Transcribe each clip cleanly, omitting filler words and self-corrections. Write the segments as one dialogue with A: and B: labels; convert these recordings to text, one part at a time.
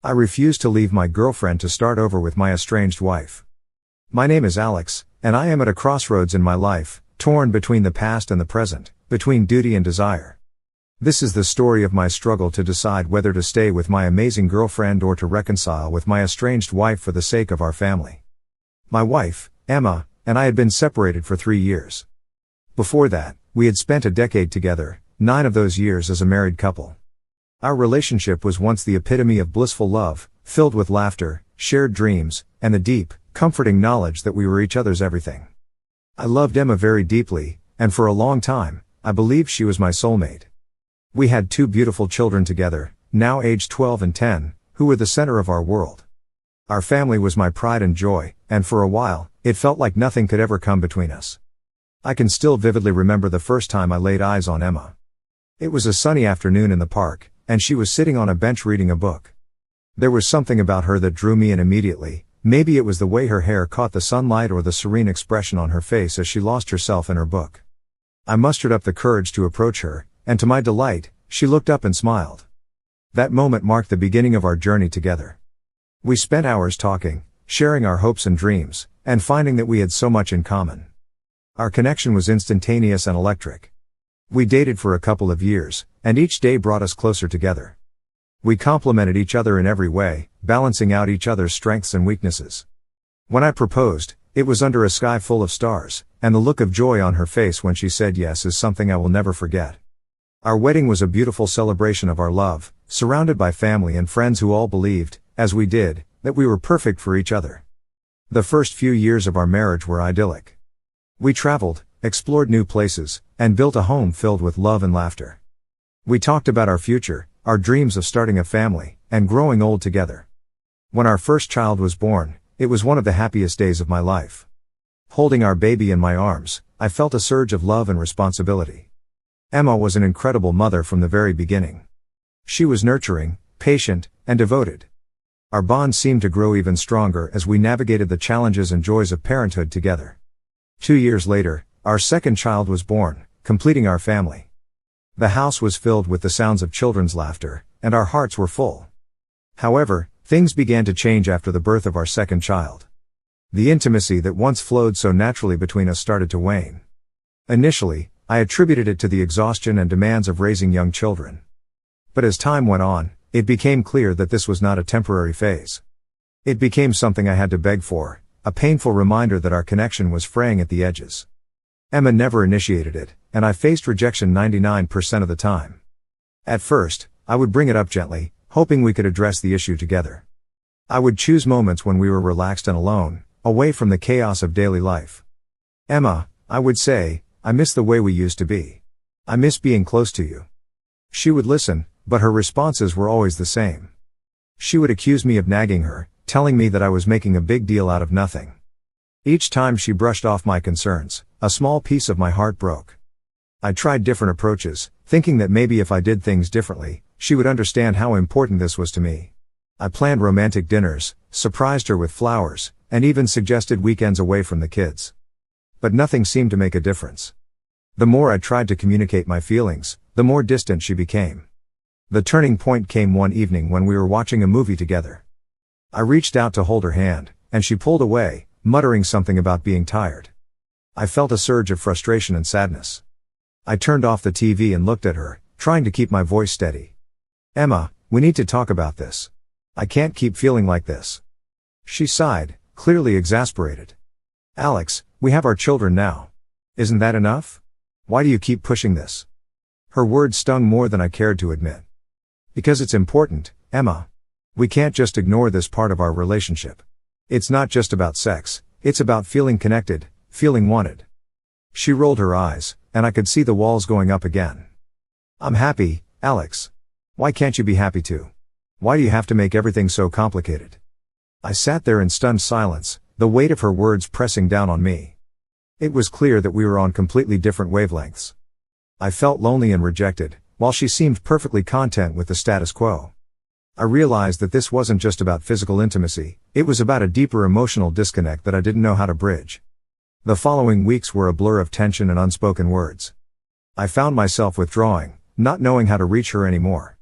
A: I refused to leave my girlfriend to start over with my estranged wife. My name is Alex, and I am at a crossroads in my life, torn between the past and the present, between duty and desire. This is the story of my struggle to decide whether to stay with my amazing girlfriend or to reconcile with my estranged wife for the sake of our family. My wife, Emma, and I had been separated for 3 years. Before that, we had spent a decade together, 9 of those years as a married couple. Our relationship was once the epitome of blissful love, filled with laughter, shared dreams, and the deep, comforting knowledge that we were each other's everything. I loved Emma very deeply, and for a long time, I believed she was my soulmate. We had 2 beautiful children together, now aged 12 and 10, who were the center of our world. Our family was my pride and joy, and for a while, it felt like nothing could ever come between us. I can still vividly remember the first time I laid eyes on Emma. It was a sunny afternoon in the park, and she was sitting on a bench reading a book. There was something about her that drew me in immediately. Maybe it was the way her hair caught the sunlight or the serene expression on her face as she lost herself in her book. I mustered up the courage to approach her, and to my delight, she looked up and smiled. That moment marked the beginning of our journey together. We spent hours talking, sharing our hopes and dreams, and finding that we had so much in common. Our connection was instantaneous and electric. We dated for a couple of years, and each day brought us closer together. We complemented each other in every way, balancing out each other's strengths and weaknesses. When I proposed, it was under a sky full of stars, and the look of joy on her face when she said yes is something I will never forget. Our wedding was a beautiful celebration of our love, surrounded by family and friends who all believed, as we did, that we were perfect for each other. The first few years of our marriage were idyllic. We traveled, explored new places, and built a home filled with love and laughter. We talked about our future, our dreams of starting a family, and growing old together. When our first child was born, it was one of the happiest days of my life. Holding our baby in my arms, I felt a surge of love and responsibility. Emma was an incredible mother from the very beginning. She was nurturing, patient, and devoted. Our bond seemed to grow even stronger as we navigated the challenges and joys of parenthood together. 2 years later, our second child was born, completing our family. The house was filled with the sounds of children's laughter, and our hearts were full. However, things began to change after the birth of our second child. The intimacy that once flowed so naturally between us started to wane. Initially, I attributed it to the exhaustion and demands of raising young children. But as time went on, it became clear that this was not a temporary phase. It became something I had to beg for, a painful reminder that our connection was fraying at the edges. Emma never initiated it, and I faced rejection 99% of the time. At first, I would bring it up gently, hoping we could address the issue together. I would choose moments when we were relaxed and alone, away from the chaos of daily life. Emma, I would say, I miss the way we used to be. I miss being close to you. She would listen, but her responses were always the same. She would accuse me of nagging her, telling me that I was making a big deal out of nothing. Each time she brushed off my concerns, a small piece of my heart broke. I tried different approaches, thinking that maybe if I did things differently, she would understand how important this was to me. I planned romantic dinners, surprised her with flowers, and even suggested weekends away from the kids. But nothing seemed to make a difference. The more I tried to communicate my feelings, the more distant she became. The turning point came one evening when we were watching a movie together. I reached out to hold her hand, and she pulled away, muttering something about being tired. I felt a surge of frustration and sadness. I turned off the TV and looked at her, trying to keep my voice steady. Emma, we need to talk about this. I can't keep feeling like this. She sighed, clearly exasperated. Alex, we have our children now. Isn't that enough? Why do you keep pushing this? Her words stung more than I cared to admit. Because it's important, Emma. We can't just ignore this part of our relationship. It's not just about sex, it's about feeling connected, feeling wanted. She rolled her eyes, and I could see the walls going up again. I'm happy, Alex. Why can't you be happy too? Why do you have to make everything so complicated? I sat there in stunned silence, the weight of her words pressing down on me. It was clear that we were on completely different wavelengths. I felt lonely and rejected, while she seemed perfectly content with the status quo. I realized that this wasn't just about physical intimacy, it was about a deeper emotional disconnect that I didn't know how to bridge. The following weeks were a blur of tension and unspoken words. I found myself withdrawing, not knowing how to reach her anymore.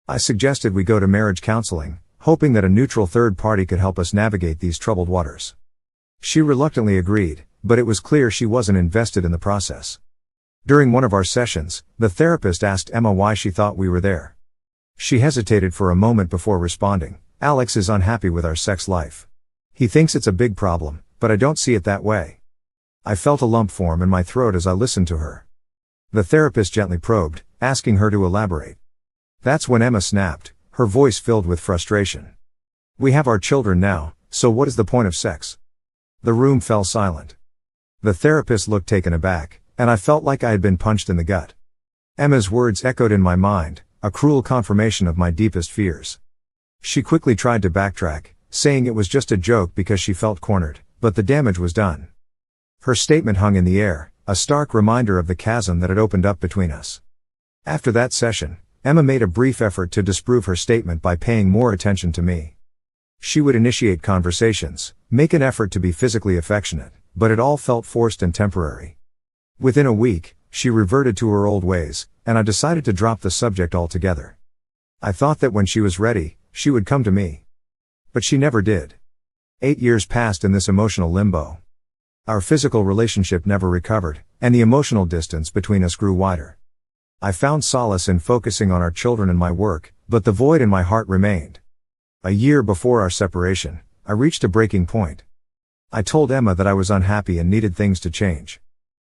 A: I suggested we go to marriage counseling, hoping that a neutral third party could help us navigate these troubled waters. She reluctantly agreed, but it was clear she wasn't invested in the process. During one of our sessions, the therapist asked Emma why she thought we were there. She hesitated for a moment before responding, "Alex is unhappy with our sex life. He thinks it's a big problem, but I don't see it that way." I felt a lump form in my throat as I listened to her. The therapist gently probed, asking her to elaborate. That's when Emma snapped, her voice filled with frustration. "We have our children now, so what is the point of sex?" The room fell silent. The therapist looked taken aback, and I felt like I had been punched in the gut. Emma's words echoed in my mind, a cruel confirmation of my deepest fears. She quickly tried to backtrack, saying it was just a joke because she felt cornered, but the damage was done. Her statement hung in the air, a stark reminder of the chasm that had opened up between us. After that session, Emma made a brief effort to disprove her statement by paying more attention to me. She would initiate conversations, make an effort to be physically affectionate, but it all felt forced and temporary. Within a week, she reverted to her old ways, and I decided to drop the subject altogether. I thought that when she was ready, she would come to me. But she never did. 8 years passed in this emotional limbo. Our physical relationship never recovered, and the emotional distance between us grew wider. I found solace in focusing on our children and my work, but the void in my heart remained. A year before our separation, I reached a breaking point. I told Emma that I was unhappy and needed things to change.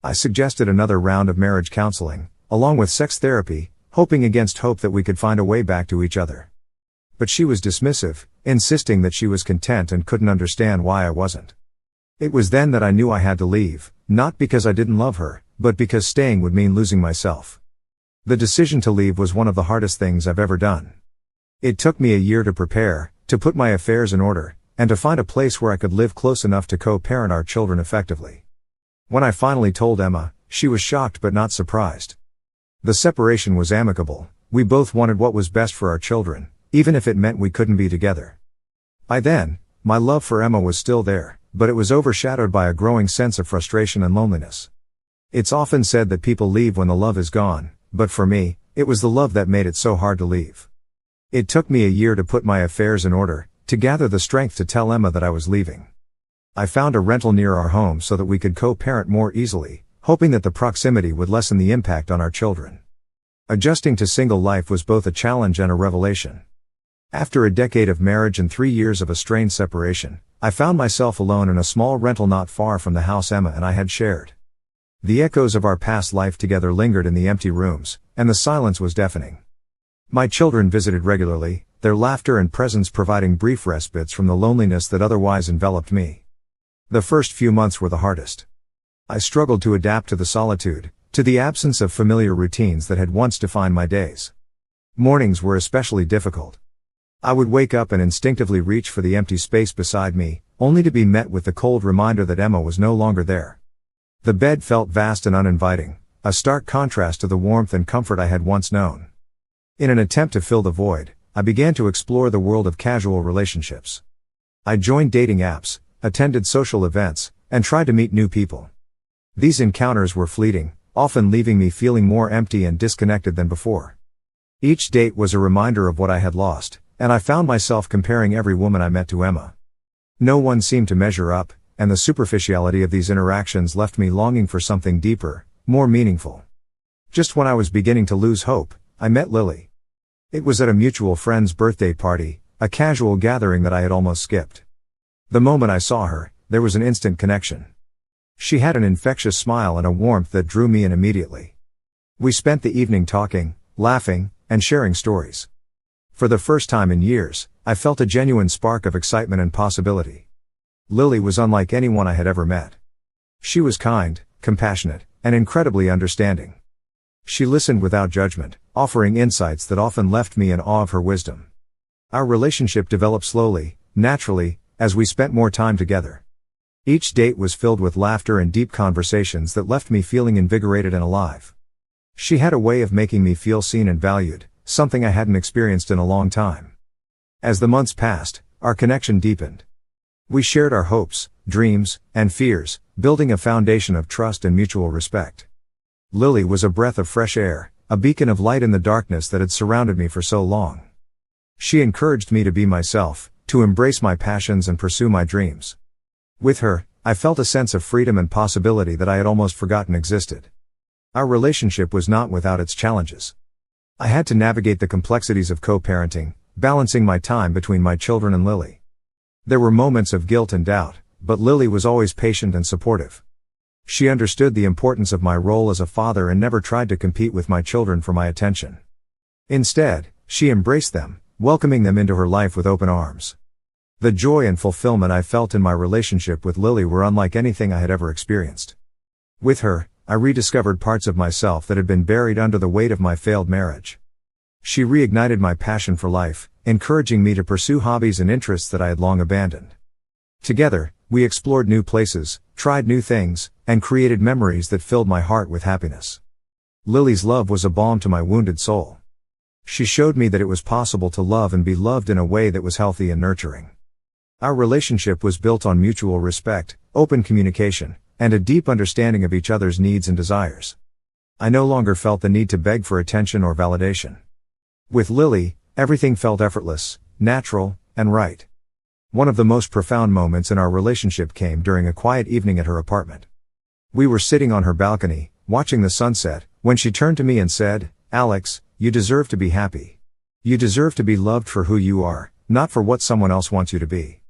A: I suggested another round of marriage counseling, along with sex therapy, hoping against hope that we could find a way back to each other. But she was dismissive, insisting that she was content and couldn't understand why I wasn't. It was then that I knew I had to leave, not because I didn't love her, but because staying would mean losing myself. The decision to leave was one of the hardest things I've ever done. It took me a year to prepare, to put my affairs in order, and to find a place where I could live close enough to co-parent our children effectively. When I finally told Emma, she was shocked but not surprised. The separation was amicable. We both wanted what was best for our children, even if it meant we couldn't be together. By then, my love for Emma was still there, but it was overshadowed by a growing sense of frustration and loneliness. It's often said that people leave when the love is gone, but for me, it was the love that made it so hard to leave. It took me a year to put my affairs in order, to gather the strength to tell Emma that I was leaving. I found a rental near our home so that we could co-parent more easily, hoping that the proximity would lessen the impact on our children. Adjusting to single life was both a challenge and a revelation. After a decade of marriage and 3 years of a strained separation, I found myself alone in a small rental not far from the house Emma and I had shared. The echoes of our past life together lingered in the empty rooms, and the silence was deafening. My children visited regularly, their laughter and presence providing brief respites from the loneliness that otherwise enveloped me. The first few months were the hardest. I struggled to adapt to the solitude, to the absence of familiar routines that had once defined my days. Mornings were especially difficult. I would wake up and instinctively reach for the empty space beside me, only to be met with the cold reminder that Emma was no longer there. The bed felt vast and uninviting, a stark contrast to the warmth and comfort I had once known. In an attempt to fill the void, I began to explore the world of casual relationships. I joined dating apps, attended social events, and tried to meet new people. These encounters were fleeting, often leaving me feeling more empty and disconnected than before. Each date was a reminder of what I had lost, and I found myself comparing every woman I met to Emma. No one seemed to measure up, and the superficiality of these interactions left me longing for something deeper, more meaningful. Just when I was beginning to lose hope, I met Lily. It was at a mutual friend's birthday party, a casual gathering that I had almost skipped. The moment I saw her, there was an instant connection. She had an infectious smile and a warmth that drew me in immediately. We spent the evening talking, laughing, and sharing stories. For the first time in years, I felt a genuine spark of excitement and possibility. Lily was unlike anyone I had ever met. She was kind, compassionate, and incredibly understanding. She listened without judgment, offering insights that often left me in awe of her wisdom. Our relationship developed slowly, naturally, as we spent more time together. Each date was filled with laughter and deep conversations that left me feeling invigorated and alive. She had a way of making me feel seen and valued, something I hadn't experienced in a long time. As the months passed, our connection deepened. We shared our hopes, dreams, and fears, building a foundation of trust and mutual respect. Lily was a breath of fresh air, a beacon of light in the darkness that had surrounded me for so long. She encouraged me to be myself, to embrace my passions and pursue my dreams. With her, I felt a sense of freedom and possibility that I had almost forgotten existed. Our relationship was not without its challenges. I had to navigate the complexities of co-parenting, balancing my time between my children and Lily. There were moments of guilt and doubt, but Lily was always patient and supportive. She understood the importance of my role as a father and never tried to compete with my children for my attention. Instead, she embraced them, welcoming them into her life with open arms. The joy and fulfillment I felt in my relationship with Lily were unlike anything I had ever experienced. With her, I rediscovered parts of myself that had been buried under the weight of my failed marriage. She reignited my passion for life, encouraging me to pursue hobbies and interests that I had long abandoned. Together, we explored new places, tried new things, and created memories that filled my heart with happiness. Lily's love was a balm to my wounded soul. She showed me that it was possible to love and be loved in a way that was healthy and nurturing. Our relationship was built on mutual respect, open communication, and a deep understanding of each other's needs and desires. I no longer felt the need to beg for attention or validation. With Lily, everything felt effortless, natural, and right. One of the most profound moments in our relationship came during a quiet evening at her apartment. We were sitting on her balcony, watching the sunset, when she turned to me and said, "Alex, you deserve to be happy. You deserve to be loved for who you are, not for what someone else wants you to be."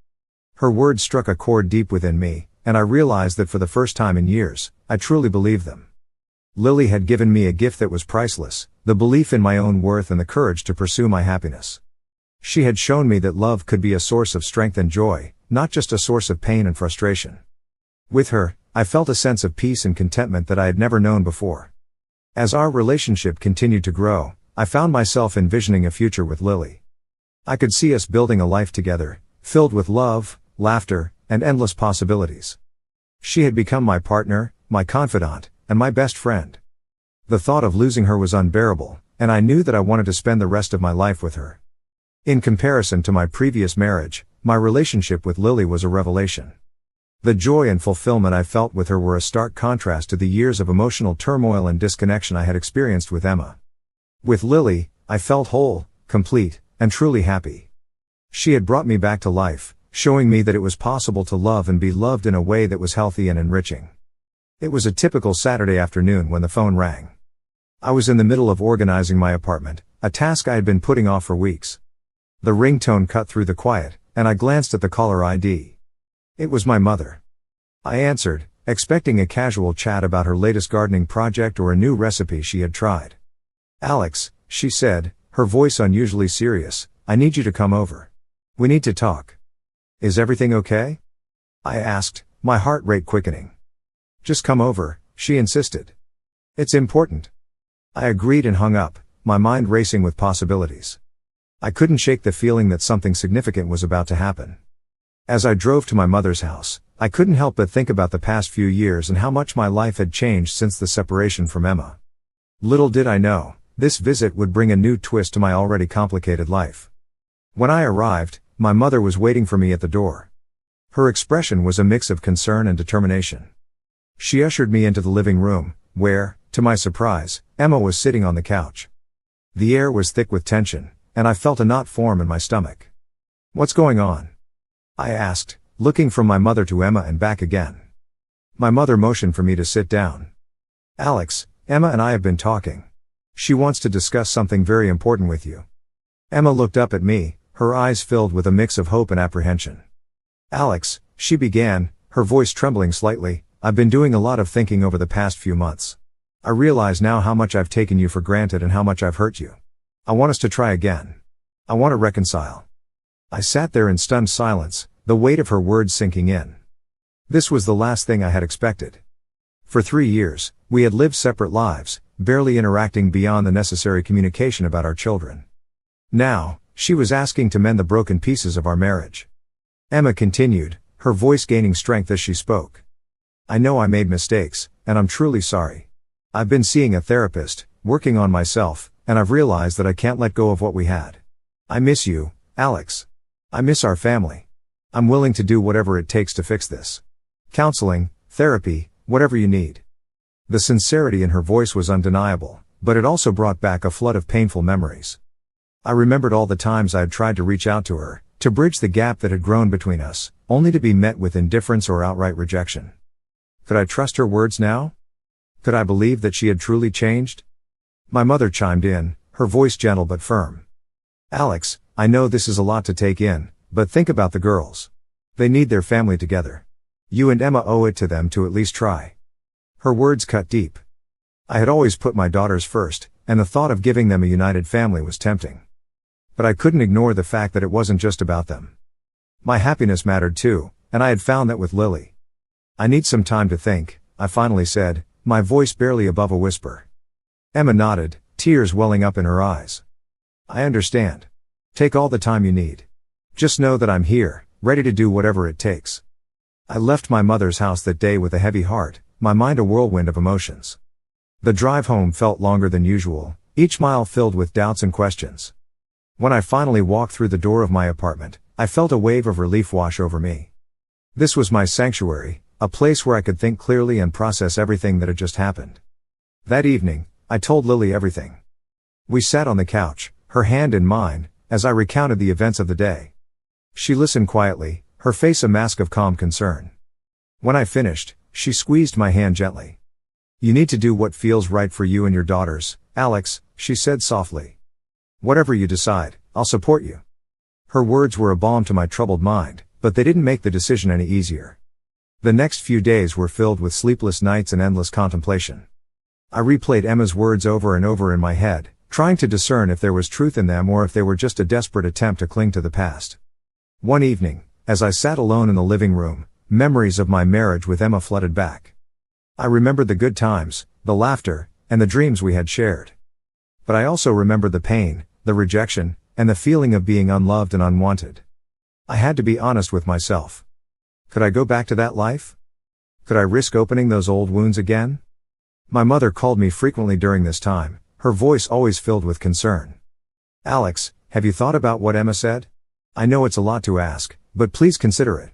A: Her words struck a chord deep within me, and I realized that for the first time in years, I truly believed them. Lily had given me a gift that was priceless, the belief in my own worth and the courage to pursue my happiness. She had shown me that love could be a source of strength and joy, not just a source of pain and frustration. With her, I felt a sense of peace and contentment that I had never known before. As our relationship continued to grow, I found myself envisioning a future with Lily. I could see us building a life together, filled with love, laughter, and endless possibilities. She had become my partner, my confidant, and my best friend. The thought of losing her was unbearable, and I knew that I wanted to spend the rest of my life with her. In comparison to my previous marriage, my relationship with Lily was a revelation. The joy and fulfillment I felt with her were a stark contrast to the years of emotional turmoil and disconnection I had experienced with Emma. With Lily, I felt whole, complete, and truly happy. She had brought me back to life, showing me that it was possible to love and be loved in a way that was healthy and enriching. It was a typical Saturday afternoon when the phone rang. I was in the middle of organizing my apartment, a task I had been putting off for weeks. The ringtone cut through the quiet, and I glanced at the caller ID. It was my mother. I answered, expecting a casual chat about her latest gardening project or a new recipe she had tried. "Alex," she said, her voice unusually serious, "I need you to come over. We need to talk." "Is everything okay?" I asked, my heart rate quickening. "Just come over," she insisted. "It's important." I agreed and hung up, my mind racing with possibilities. I couldn't shake the feeling that something significant was about to happen. As I drove to my mother's house, I couldn't help but think about the past few years and how much my life had changed since the separation from Emma. Little did I know, this visit would bring a new twist to my already complicated life. When I arrived, my mother was waiting for me at the door. Her expression was a mix of concern and determination. She ushered me into the living room, where, to my surprise, Emma was sitting on the couch. The air was thick with tension, and I felt a knot form in my stomach. "What's going on?" I asked, looking from my mother to Emma and back again. My mother motioned for me to sit down. "Alex, Emma and I have been talking. She wants to discuss something very important with you." Emma looked up at me, her eyes filled with a mix of hope and apprehension. "Alex," she began, her voice trembling slightly, "I've been doing a lot of thinking over the past few months. I realize now how much I've taken you for granted and how much I've hurt you. I want us to try again. I want to reconcile." I sat there in stunned silence, the weight of her words sinking in. This was the last thing I had expected. For 3 years, we had lived separate lives, barely interacting beyond the necessary communication about our children. Now, she was asking to mend the broken pieces of our marriage. Emma continued, her voice gaining strength as she spoke. "I know I made mistakes, and I'm truly sorry. I've been seeing a therapist, working on myself, and I've realized that I can't let go of what we had. I miss you, Alex. I miss our family. I'm willing to do whatever it takes to fix this. Counseling, therapy, whatever you need." The sincerity in her voice was undeniable, but it also brought back a flood of painful memories. I remembered all the times I had tried to reach out to her, to bridge the gap that had grown between us, only to be met with indifference or outright rejection. Could I trust her words now? Could I believe that she had truly changed? My mother chimed in, her voice gentle but firm. Alex, I know this is a lot to take in, but think about the girls. They need their family together. You and Emma owe it to them to at least try. Her words cut deep. I had always put my daughters first, and the thought of giving them a united family was tempting. But I couldn't ignore the fact that it wasn't just about them. My happiness mattered too, and I had found that with Lily. I need some time to think, I finally said, my voice barely above a whisper. Emma nodded, tears welling up in her eyes. I understand. Take all the time you need. Just know that I'm here, ready to do whatever it takes. I left my mother's house that day with a heavy heart, my mind a whirlwind of emotions. The drive home felt longer than usual, each mile filled with doubts and questions. When I finally walked through the door of my apartment, I felt a wave of relief wash over me. This was my sanctuary, a place where I could think clearly and process everything that had just happened. That evening, I told Lily everything. We sat on the couch, her hand in mine, as I recounted the events of the day. She listened quietly, her face a mask of calm concern. When I finished, she squeezed my hand gently. You need to do what feels right for you and your daughters, Alex, she said softly. Whatever you decide, I'll support you. Her words were a balm to my troubled mind, but they didn't make the decision any easier. The next few days were filled with sleepless nights and endless contemplation. I replayed Emma's words over and over in my head, trying to discern if there was truth in them or if they were just a desperate attempt to cling to the past. One evening, as I sat alone in the living room, memories of my marriage with Emma flooded back. I remembered the good times, the laughter, and the dreams we had shared. But I also remembered the pain, the rejection, and the feeling of being unloved and unwanted. I had to be honest with myself. Could I go back to that life? Could I risk opening those old wounds again? My mother called me frequently during this time, her voice always filled with concern. Alex, have you thought about what Emma said? I know it's a lot to ask, but please consider it.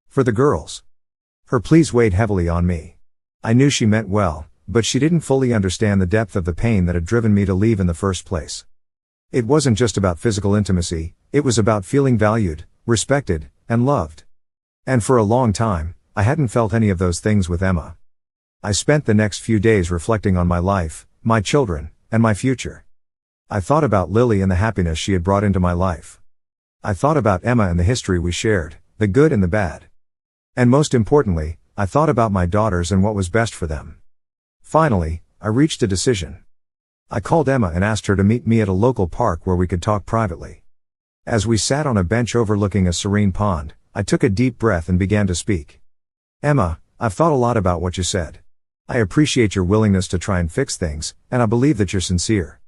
A: For the girls. Her pleas weighed heavily on me. I knew she meant well, but she didn't fully understand the depth of the pain that had driven me to leave in the first place. It wasn't just about physical intimacy, it was about feeling valued, respected, and loved. And for a long time, I hadn't felt any of those things with Emma. I spent the next few days reflecting on my life, my children, and my future. I thought about Lily and the happiness she had brought into my life. I thought about Emma and the history we shared, the good and the bad. And most importantly, I thought about my daughters and what was best for them. Finally, I reached a decision. I called Emma and asked her to meet me at a local park where we could talk privately. As we sat on a bench overlooking a serene pond, I took a deep breath and began to speak. Emma, I've thought a lot about what you said. I appreciate your willingness to try and fix things, and I believe that you're sincere.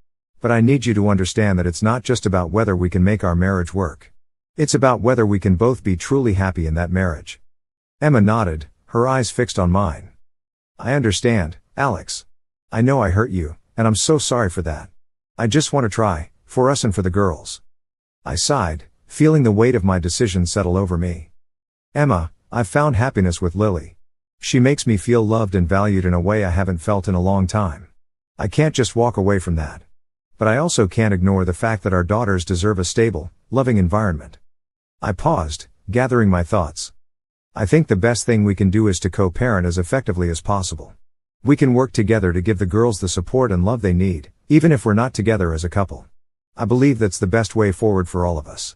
A: But I need you to understand that it's not just about whether we can make our marriage work. It's about whether we can both be truly happy in that marriage. Emma nodded, her eyes fixed on mine. I understand, Alex. I know I hurt you, and I'm so sorry for that. I just want to try, for us and for the girls. I sighed, feeling the weight of my decision settle over me. Emma, I've found happiness with Lily. She makes me feel loved and valued in a way I haven't felt in a long time. I can't just walk away from that. But I also can't ignore the fact that our daughters deserve a stable, loving environment. I paused, gathering my thoughts. I think the best thing we can do is to co-parent as effectively as possible. We can work together to give the girls the support and love they need, even if we're not together as a couple. I believe that's the best way forward for all of us.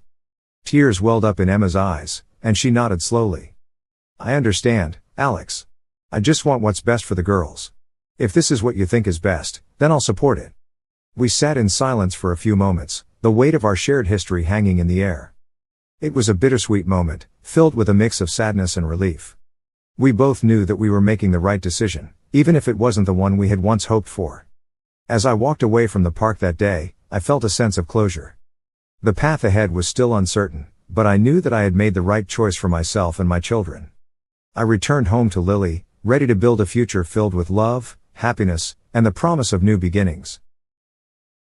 A: Tears welled up in Emma's eyes, and she nodded slowly. I understand, Alex. I just want what's best for the girls. If this is what you think is best, then I'll support it. We sat in silence for a few moments, the weight of our shared history hanging in the air. It was a bittersweet moment, filled with a mix of sadness and relief. We both knew that we were making the right decision, even if it wasn't the one we had once hoped for. As I walked away from the park that day, I felt a sense of closure. The path ahead was still uncertain, but I knew that I had made the right choice for myself and my children. I returned home to Lily, ready to build a future filled with love, happiness, and the promise of new beginnings.